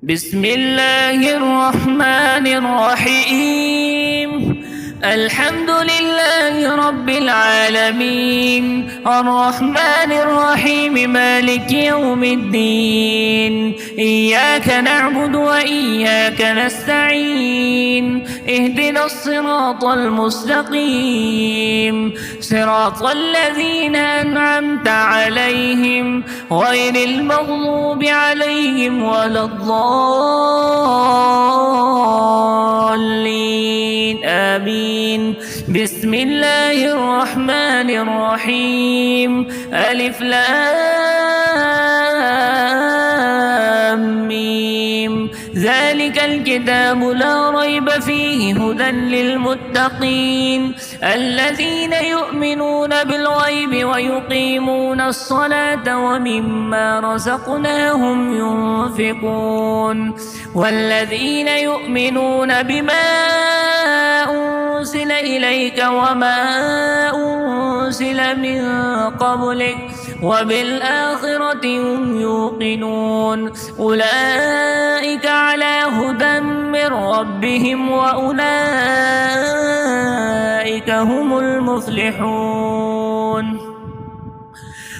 بسم الله الرحمن الرحيم. الحمد لله رب العالمين، الرحمن الرحيم، مالك يوم الدين. إياك نعبد وإياك نستعين، اهدنا الصراط المستقيم، صراط الذين أنعمت عليهم غير المغضوب عليهم ولا الضالين، آمين. بسم الله الرحمن الرحيم. ألف لام ميم. ذلك الكتاب لا ريب فيه هدى للمتقين الذين يؤمنون بالغيب ويقيمون الصلاة ومما رزقناهم ينفقون والذين يؤمنون بما أنزل إليك وما أنزل من قبلك وبالآخرة هم يوقنون أولئك على هدى من ربهم وأولئك هم المفلحون.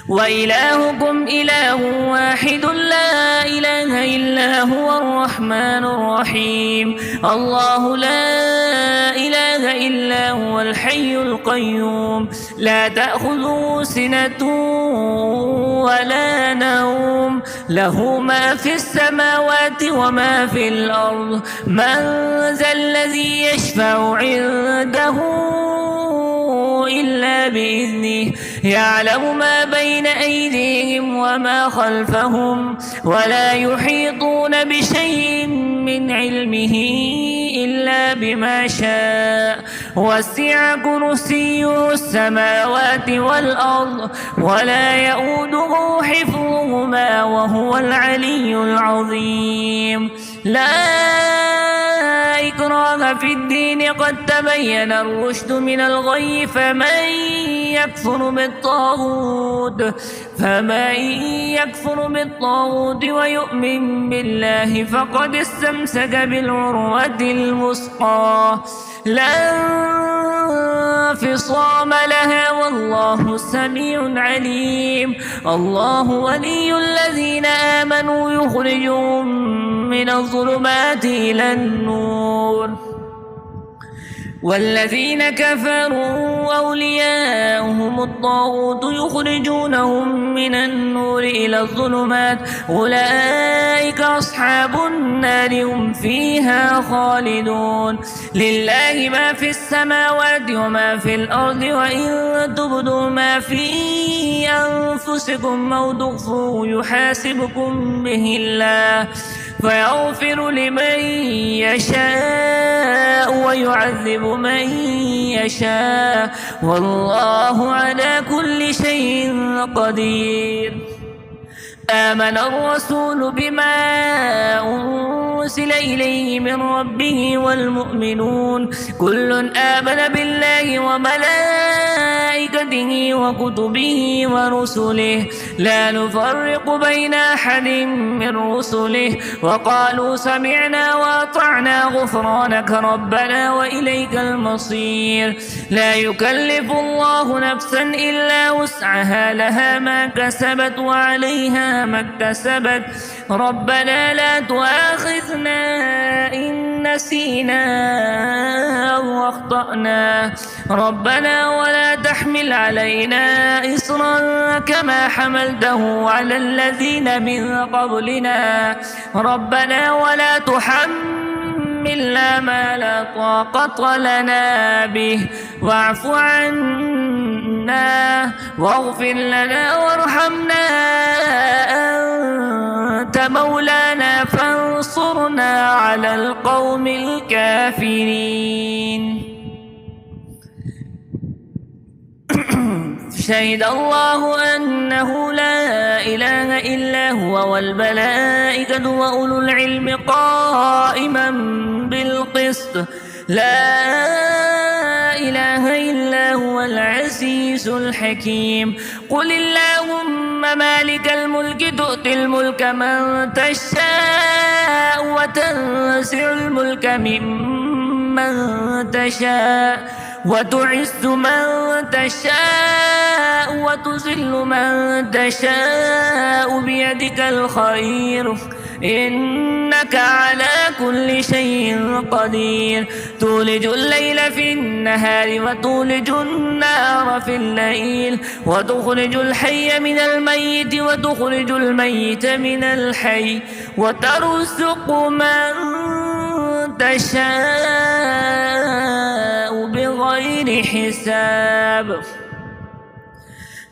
وإلهكم إله واحد لا إله إلا هو الرحمن الرحيم. الله لا إله إلا هو الحي القيوم، لا تأخذه سنة ولا نوم، له ما في السماوات وما في الأرض. من ذا الذي يشفع عنده إلا بإذنه، يعلم ما بين أيديهم وما خلفهم، ولا يحيطون بشيء من علمه إلا بما شاء. وسع كرسيه السماوات والأرض ولا يؤوده حفظهما وهو العلي العظيم. لا إكراه في الدين، قد تبين الرشد من الغي، فمن يكفر بالطاغوت ويؤمن بالله فقد استمسك بالعروة الوثقى لا انفصام لها، والله سميع عليم. الله ولي الذين آمنوا يخرجهم من الظلمات إلى النور، والذين كفروا أولياؤهم الطاغوت يخرجونهم من النور إلى الظلمات، أولئك أصحاب النار هم فيها خالدون. لله ما في السماوات وما في الأرض، وإن تبدوا ما في أنفسكم أو تخفوه يحاسبكم به الله، فيغفر لمن يشاء ويعذب من يشاء، والله على كل شيء قدير. آمن الرسول بما أنزل إليه من ربه والمؤمنون كل آمن بالله وملائكته وكتبه ورسله لا نفرق بين أحد من رسله، وقالوا سمعنا وأطعنا غفرانك ربنا وإليك المصير. لا يكلف الله نفسا إلا وسعها، لها ما كسبت وعليها ما اكتسبت. ربنا لا تؤاخذنا إن نسينا أو أخطأنا، ربنا ولا تحمل علينا إصرا كما حملته على الذين من قبلنا، ربنا ولا تحملنا ما لا طاقة لنا به، واعف عنا واغفر لنا وارحمنا، أنت مولانا فانصرنا على القوم الكافرين. شهد الله أنه لا إله إلا هو والملائكة وأولو العلم قائما بالقسط، لا إله إلا هو العزيز الحكيم. قل اللهم مالك الملك تؤتي الملك من تشاء تنزع الملك ممن تشاء وتعز من تشاء وتذل من تشاء بيدك الخير إنك على كل شيء قدير تولج الليل في النهار وتولج النهار في الليل وتخرج الحي من الميت وتخرج الميت من الحي وترزق من تشاء بغير حساب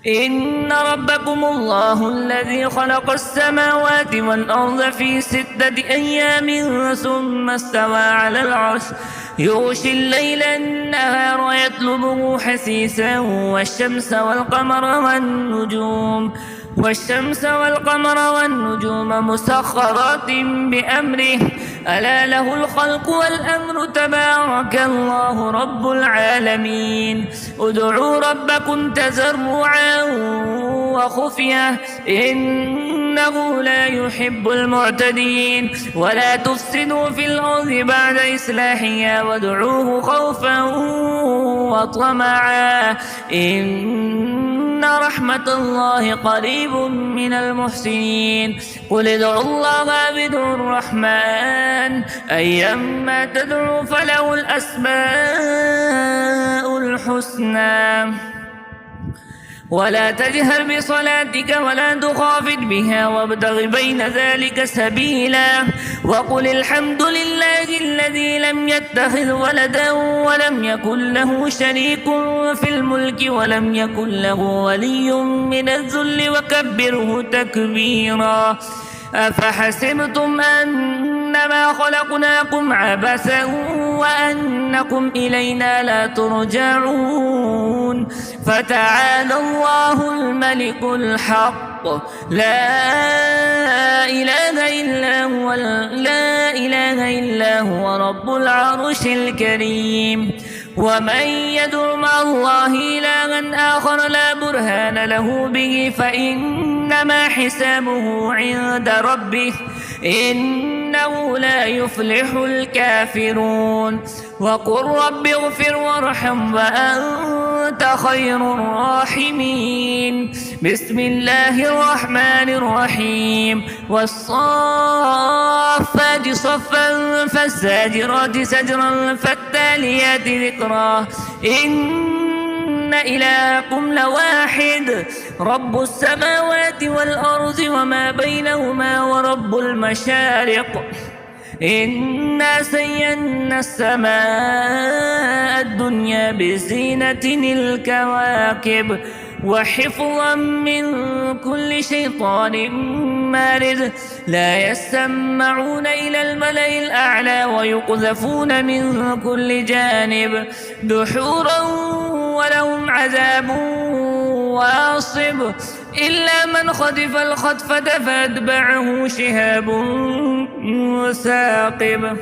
إن ربكم الله الذي خلق السماوات والأرض في 6 أيام ثم استوى على العرش يغشي الليل النهار يطلبه حثيثا والشمس والقمر والنجوم مسخرات بأمره ألا له الخلق والأمر تبارك الله رب العالمين ادعوا ربكم تضرعا وخفية إنه لا يحب المعتدين ولا تفسدوا في الأرض بعد إصلاحها وادعوه خوفا وطمعا إن رحمة الله قريب من المحسنين قل ادعوا الله وادعوا الرحمن أيما تدعوا فله الأسماء الحسنى ولا تجهر بصلاتك ولا تخافت بها وابتغ بين ذلك سبيلا وقل الحمد لله الذي لم يتخذ ولدا ولم يكن له شريك في الملك ولم يكن له ولي من الذل وكبره تكبيرا أفحسبتم أنما خلقناكم عبثا وأنكم إلينا لا ترجعون فتعالى الله الملك الحق لا إله إلا هو رب العرش الكريم ومن يدع مع الله إلها آخر لا برهان له به فإنما حسابه عند ربه إنه لا يفلح الكافرون وقل رب اغفر وارحم وأنت خير الراحمين بسم الله الرحمن الرحيم والصافات صفا فالزاجرات زجرا فالتاليات ذكرا إن إلهكم لواحد رب السماوات والأرض وما بينهما ورب المشارق إنا زينا السماء الدنيا بزينة الكواكب وحفظا من كل شيطان مارد لا يسمعون إلى الملأ الأعلى ويقذفون من كل جانب دحورا ولهم عذاب واصب إلا من خطف الخطفة فأتبعه شهاب ثاقب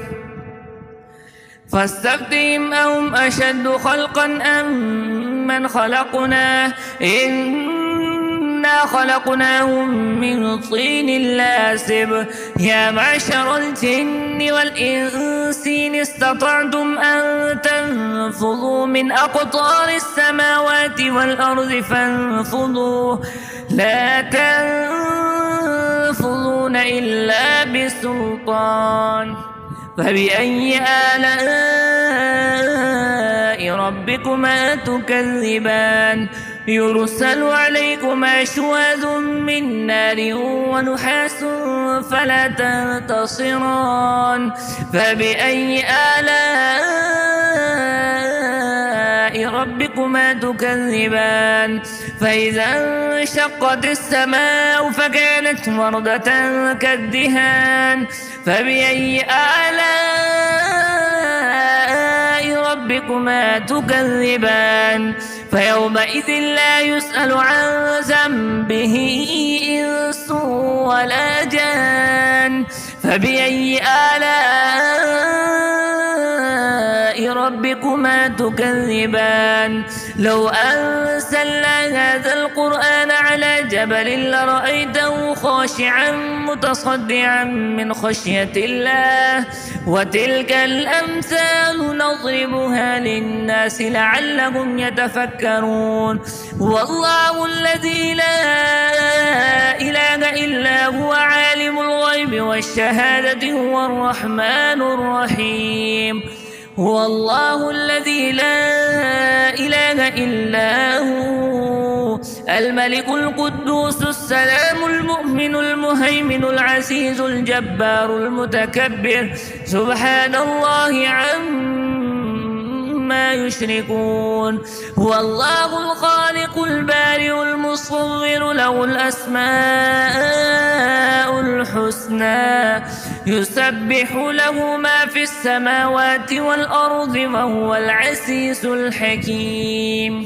فاستفتهم أهم أشد خلقا أم من خلقنا إنا خلقناهم من طين لازب يا معشر الجن والإنس إن استطعتم أن تنفذوا من أقطار السماوات والأرض فانفذوا لا تنفذون إلا بسلطان فبأي آلاء ربكما تكذبان يرسل عليكما شواذ من نار ونحاس فلا تنتصران فبأي آلاء ربكما تكذبان فإذا انشقت السماء فكانت وردة كالدهان فبأي آلاء ربكما تكذبان فيومئذ لا يسأل عن ذنبه إنس ولا جان فبأي آلاء ربكما تكذبان لو أنزلنا هذا القرآن على جبل لرأيته خاشعا متصدعا من خشية الله وتلك الأمثال نضربها للناس لعلهم يتفكرون والله الذي لا إله إلا هو عالم الغيب والشهادة هو الرحمن الرحيم هو الله الذي لا إله إلا هو الملك القدوس السلام المؤمن المهيمن العزيز الجبار المتكبر سبحان الله عما يشركون هو الله الخالق البارئ المصور له الأسماء الحسنى يسبح له ما في السماوات والأرض وهو العزيز الحكيم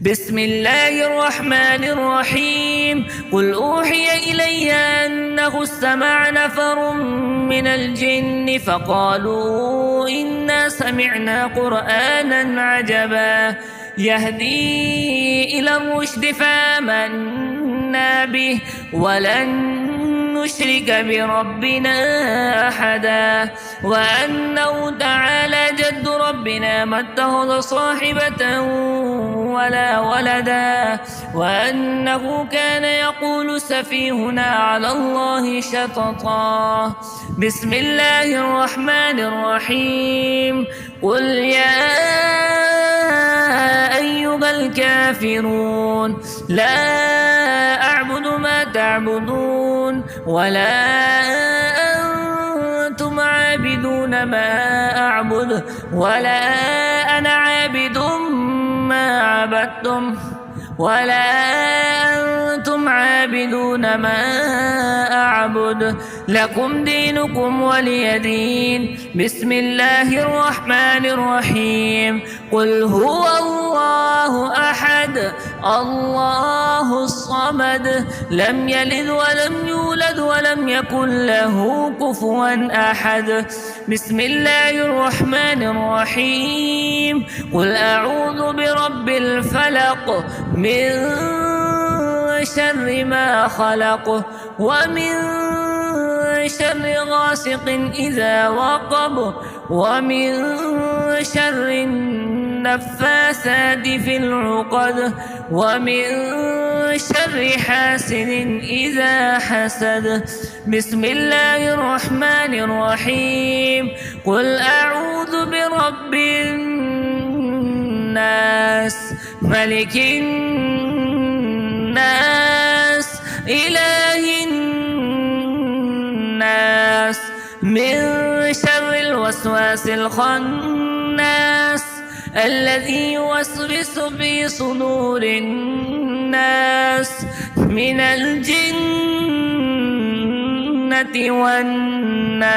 بسم الله الرحمن الرحيم قل أوحي إلي أنه استمع نفر من الجن فقالوا إنا سمعنا قرآنا عجبا يهدي إلى الرشد فآمنا به ولن نشرك بربنا أحدا وأنه تعالى جد ربنا ما اتخذ صاحبة ولا ولدا وأنه كان يقول سفيهنا على الله شططا بسم الله الرحمن الرحيم قل يا أيها الكافرون لا أعبد ما تعبدون ولا أنتم عابدون ما أعبد ولا أنا عابد ما عبدتم ولا أنتم عابدون ما أعبد لكم دينكم ولي دين بسم الله الرحمن الرحيم قل هو الله أحد الله الصمد لم يلد ولم يولد ولم يكن له كفوا أحد بسم الله الرحمن الرحيم قل أعوذ برب الفلق من شر ما خلق ومن شر غاسق إذا وقب ومن شر النفاثات في العقد ومن شر حاسد إذا حسد بسم الله الرحمن الرحيم قل أعوذ برب الناس ملك الناس إله الناس من شر الوسواس الخناس الذي يوسوس في صدور الناس من الجنة والناس